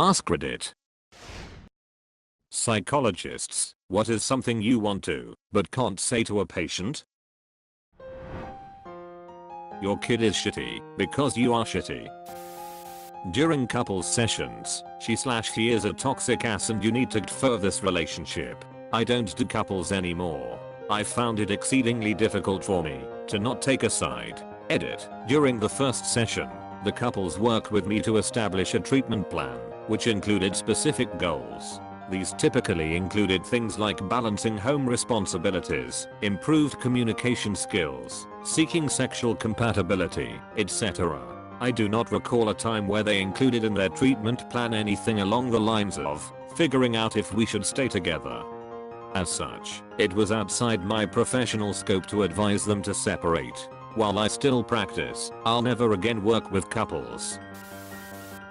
AskReddit. Psychologists, what is something you want to, but can't say to a patient? Your kid is shitty, because you are shitty. During couples sessions, she/he is a toxic ass and you need to defer this relationship. I don't do couples anymore. I found it exceedingly difficult for me to not take a side. Edit. During the first session, the couples worked with me to establish a treatment plan, which included specific goals. These typically included things like balancing home responsibilities, improved communication skills, seeking sexual compatibility, etc. I do not recall a time where they included in their treatment plan anything along the lines of figuring out if we should stay together. As such, it was outside my professional scope to advise them to separate. While I still practice, I'll never again work with couples.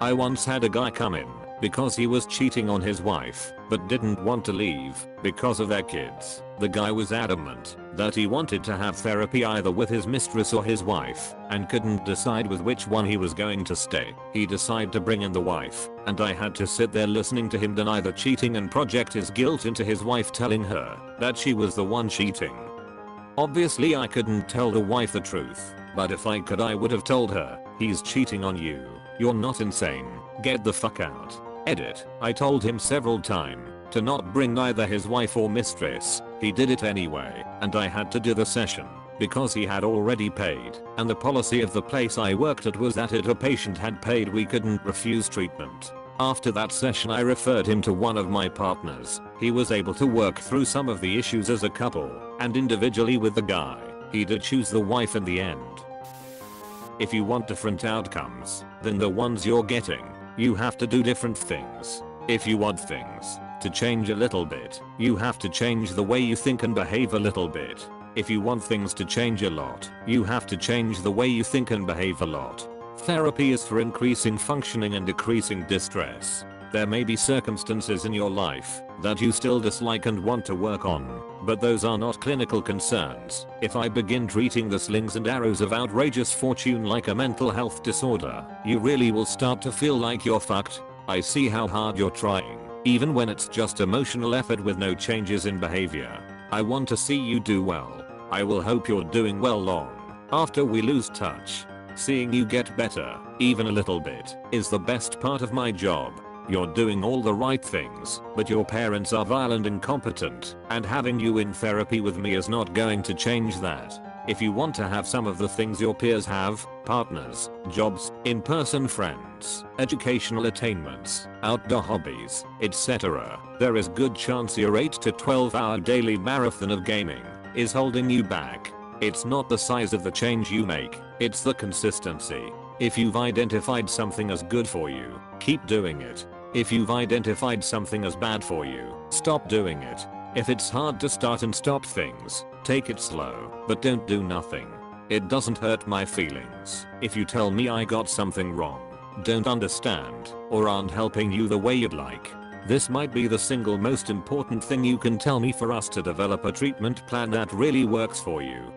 I once had a guy come in because he was cheating on his wife, but didn't want to leave because of their kids. The guy was adamant that he wanted to have therapy either with his mistress or his wife, and couldn't decide with which one he was going to stay. He decided to bring in the wife, and I had to sit there listening to him deny the cheating and project his guilt into his wife, telling her that she was the one cheating. Obviously I couldn't tell the wife the truth, but if I could I would have told her, he's cheating on you. You're not insane. Get the fuck out. Edit. I told him several times to not bring neither his wife or mistress. He did it anyway, and I had to do the session because he had already paid, and the policy of the place I worked at was that if a patient had paid we couldn't refuse treatment. After that session I referred him to one of my partners. He was able to work through some of the issues as a couple and individually with the guy. He did choose the wife in the end. If you want different outcomes than the ones you're getting, you have to do different things. If you want things to change a little bit, you have to change the way you think and behave a little bit. If you want things to change a lot, you have to change the way you think and behave a lot. Therapy is for increasing functioning and decreasing distress. There may be circumstances in your life that you still dislike and want to work on, but those are not clinical concerns. If I begin treating the slings and arrows of outrageous fortune like a mental health disorder, you really will start to feel like you're fucked. I see how hard you're trying, even when it's just emotional effort with no changes in behavior. I want to see you do well. I will hope you're doing well long after we lose touch. Seeing you get better, even a little bit, is the best part of my job. You're doing all the right things, but your parents are vile and incompetent, and having you in therapy with me is not going to change that. If you want to have some of the things your peers have, partners, jobs, in-person friends, educational attainments, outdoor hobbies, etc., there is good chance your 8 to 12 hour daily marathon of gaming is holding you back. It's not the size of the change you make, it's the consistency. If you've identified something as good for you, keep doing it. If you've identified something as bad for you, stop doing it. If it's hard to start and stop things, take it slow, but don't do nothing. It doesn't hurt my feelings if you tell me I got something wrong, don't understand, or aren't helping you the way you'd like. This might be the single most important thing you can tell me for us to develop a treatment plan that really works for you.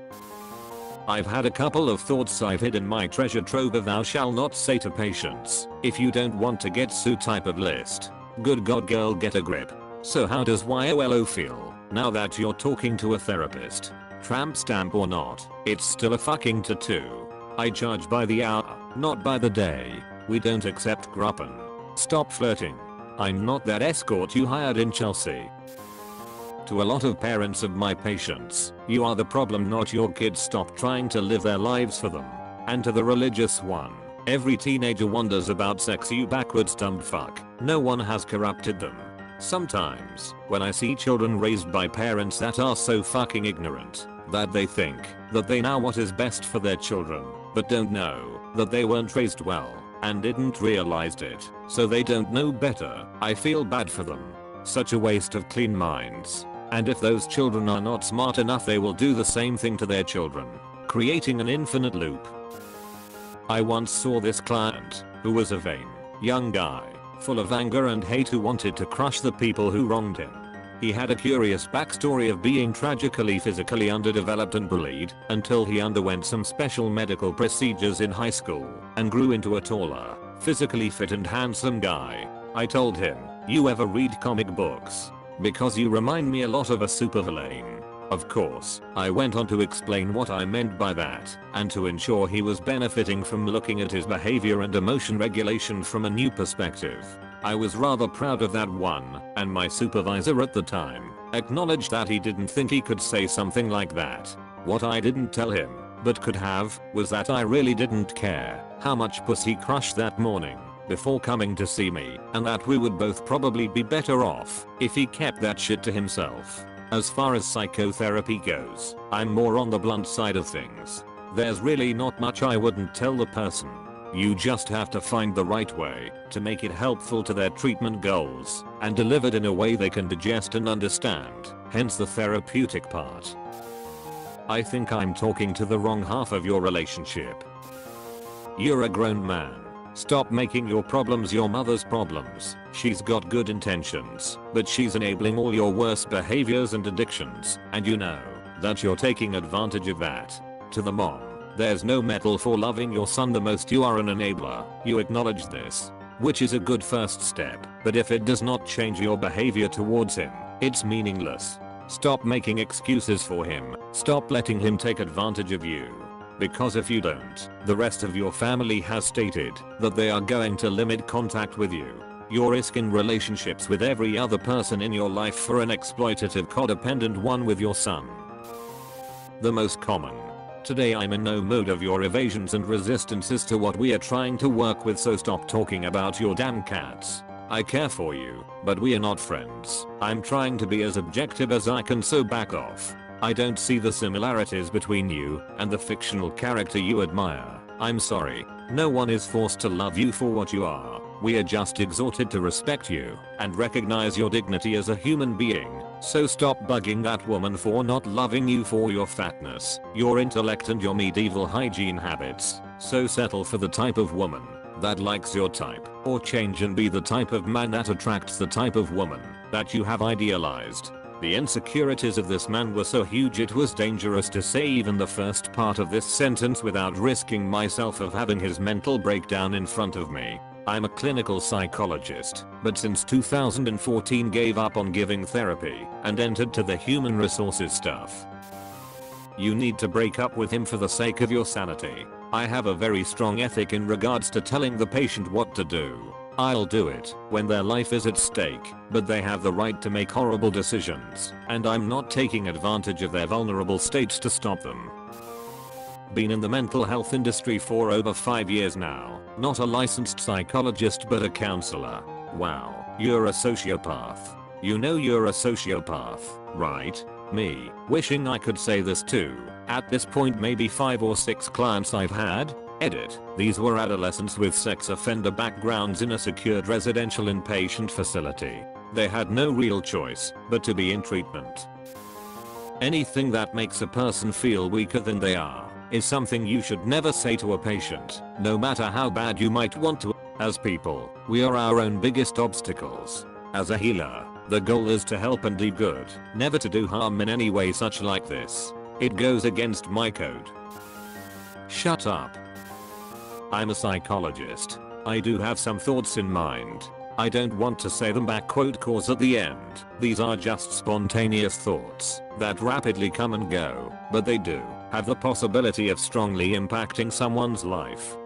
I've had a couple of thoughts I've hid in my treasure trove of thou shall not say to patients if you don't want to get sued type of list. Good god girl, get a grip. So how does YOLO feel now that you're talking to a therapist? Tramp stamp or not, it's still a fucking tattoo. I charge by the hour, not by the day. We don't accept gruppen. Stop flirting. I'm not that escort you hired in Chelsea. To a lot of parents of my patients, you are the problem, not your kids. Stop trying to live their lives for them. And to the religious one, every teenager wonders about sex, you backwards dumb fuck. No one has corrupted them. Sometimes, when I see children raised by parents that are so fucking ignorant that they think that they know what is best for their children, but don't know that they weren't raised well and didn't realize it, so they don't know better, I feel bad for them. Such a waste of clean minds. And if those children are not smart enough, they will do the same thing to their children, creating an infinite loop. I once saw this client, who was a vain, young guy, full of anger and hate, who wanted to crush the people who wronged him. He had a curious backstory of being tragically physically underdeveloped and bullied until he underwent some special medical procedures in high school and grew into a taller, physically fit and handsome guy. I told him, "You ever read comic books? Because you remind me a lot of a supervillain." Of course, I went on to explain what I meant by that, and to ensure he was benefiting from looking at his behavior and emotion regulation from a new perspective. I was rather proud of that one, and my supervisor at the time acknowledged that he didn't think he could say something like that. What I didn't tell him, but could have, was that I really didn't care how much puss he crushed that morning before coming to see me, and that we would both probably be better off if he kept that shit to himself. As far as psychotherapy goes, I'm more on the blunt side of things. There's really not much I wouldn't tell the person. You just have to find the right way to make it helpful to their treatment goals and delivered in a way they can digest and understand, hence the therapeutic part. I think I'm talking to the wrong half of your relationship. You're a grown man. Stop making your problems your mother's problems. She's got good intentions, but she's enabling all your worst behaviors and addictions, and you know that you're taking advantage of that. To the mom, there's no medal for loving your son the most. You are an enabler. You acknowledge this, which is a good first step, but if it does not change your behavior towards him, it's meaningless. Stop making excuses for him. Stop letting him take advantage of you. Because if you don't, the rest of your family has stated that they are going to limit contact with you. You're risking relationships with every other person in your life for an exploitative codependent one with your son. The most common. Today I'm in no mood of your evasions and resistances to what we are trying to work with, so stop talking about your damn cats. I care for you, but we are not friends. I'm trying to be as objective as I can, so back off. I don't see the similarities between you and the fictional character you admire. I'm sorry, no one is forced to love you for what you are. We are just exhorted to respect you and recognize your dignity as a human being. So stop bugging that woman for not loving you for your fatness, your intellect and your medieval hygiene habits. So settle for the type of woman that likes your type, or change and be the type of man that attracts the type of woman that you have idealized. The insecurities of this man were so huge it was dangerous to say even the first part of this sentence without risking myself of having his mental breakdown in front of me. I'm a clinical psychologist, but since 2014 gave up on giving therapy and entered to the human resources stuff. You need to break up with him for the sake of your sanity. I have a very strong ethic in regards to telling the patient what to do. I'll do it when their life is at stake, but they have the right to make horrible decisions, and I'm not taking advantage of their vulnerable states to stop them. Been in the mental health industry for over 5 years now, not a licensed psychologist but a counselor. Wow, you're a sociopath. You know you're a sociopath, right? Me, wishing I could say this too. At this point maybe 5 or 6 clients I've had. Edit. These were adolescents with sex offender backgrounds in a secured residential inpatient facility. They had no real choice but to be in treatment. Anything that makes a person feel weaker than they are is something you should never say to a patient, no matter how bad you might want to. As people, we are our own biggest obstacles. As a healer, the goal is to help and do good, never to do harm in any way such like this. It goes against my code. Shut up. I'm a psychologist. I do have some thoughts in mind. I don't want to say them back quote cause at the end. These are just spontaneous thoughts that rapidly come and go, but they do have the possibility of strongly impacting someone's life.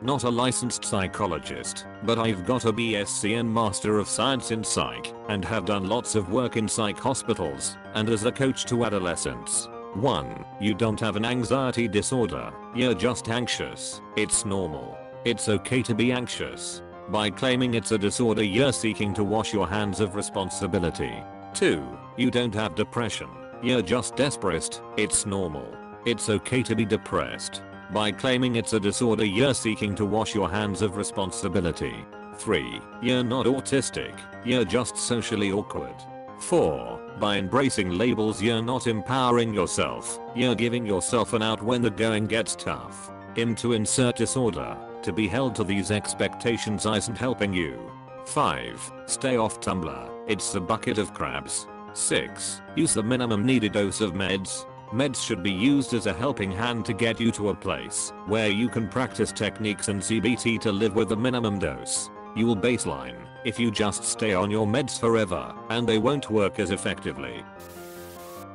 Not a licensed psychologist, but I've got a BSc and Master of Science in Psych and have done lots of work in psych hospitals and as a coach to adolescents. 1. You don't have an anxiety disorder, you're just anxious. It's normal. It's okay to be anxious. By claiming it's a disorder you're seeking to wash your hands of responsibility. 2. You don't have depression, you're just desperate. It's normal. It's okay to be depressed. By claiming it's a disorder you're seeking to wash your hands of responsibility. 3. You're not autistic, you're just socially awkward. 4. By embracing labels you're not empowering yourself, you're giving yourself an out when the going gets tough. To insert disorder, to be held to these expectations isn't helping you. 5. Stay off Tumblr, it's a bucket of crabs. 6. Use the minimum needed dose of meds. Meds should be used as a helping hand to get you to a place where you can practice techniques and CBT to live with a minimum dose. You'll baseline if you just stay on your meds forever and they won't work as effectively.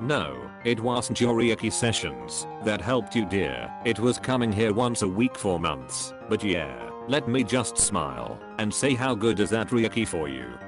No, it wasn't your Reiki sessions that helped you, dear. It was coming here once a week for months. But yeah, let me just smile and say, how good is that Reiki for you?